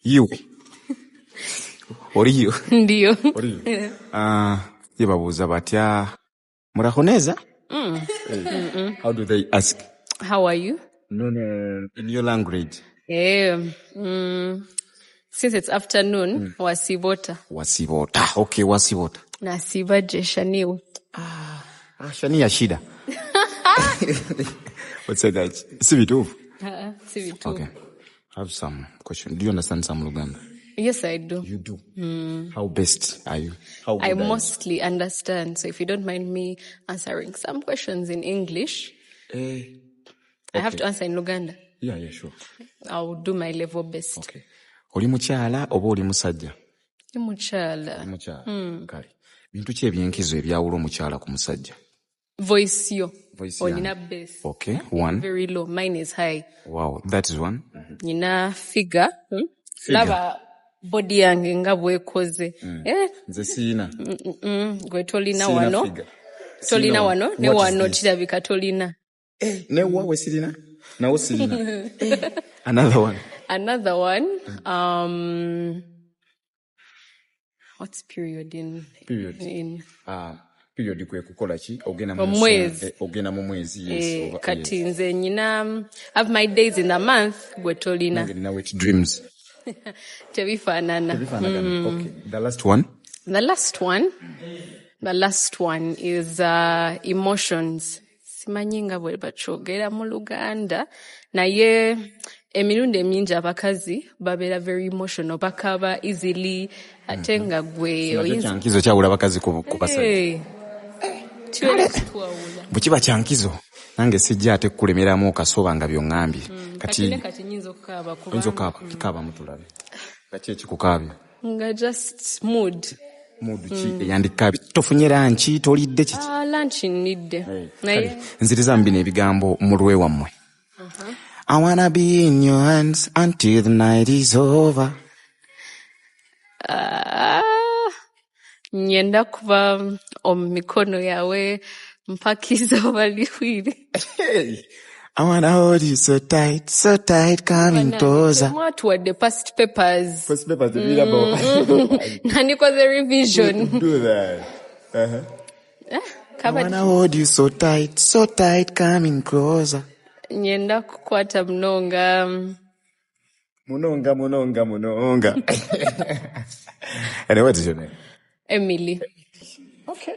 Iwe. Oliyo. Ndiyo. Oliyo. Yebabuuza batya. Murakoneza? How do they ask? How are you? No, in your language. Since it's afternoon, wasibota. Wasibota. Okay, wasibota. Nasibaje Shaniwa. Shania shida. What's that? Sivitufu. Sivitufu. Okay. I have some question. Do you understand some Luganda? Yes, I do. You do? How best are you? I mostly understand. So if you don't mind me answering some questions in English, I have to answer in Luganda. Yeah, sure. I'll do my level best. Okay. Oli mukyala oba oli musajja? Ndi mukyala. Kale. Bintu ki ebyenkizo ebyawula omukyala ku musajja? Voice yo. Nina bass. Okay, one. Very low. Mine is high. Wow, that is one. Nina figure. Laba body yange nga bwekoze. Nze siina. Gwe tolina wano. Tolina wano. Ne wano kirabika tolina. Ne wawe sirina? Nawo sirina. Another one. Another one. What's period in? Period. Period kwe kukola ki? Ogenda mu mwezi. Yes. Kati nze nyina have my days in the month gwe tolina. Nina wet dreams. Tebifaanana. Okay. The last one? The last one is emotions. Simanyi nga bwe bakyogera mu Luganda naye emirundi emingi abakazi babeera very emotional, bakaba easily ate nga gwe oyinza kyankizo kyawula abakazi ku basajja. Bwe kiba kyankizo nange sijja ate kukulemeramu okasoba nga byongambye. Kati nyinza okukaaba kikaaba mutulabe. Kati ekikukaabya? Nga just mood ki eyandikabye? Tofunye lanchi, tolidde kiki? Lunch nidde. Nziriza mbino ebigambo mu lwe wammwe. I wanna be in your hands until the night is over. Nyenda kuba mikono yawe mpakiza waliwili. I wanna hold you so tight, coming closer. What were the past papers? Past papers, the read about. Nani kwa the revision. Do that. I wanna hold you so tight, coming closer. Nyenda kukwata mnonga. Munonga. And what is your name? Emily. Okay.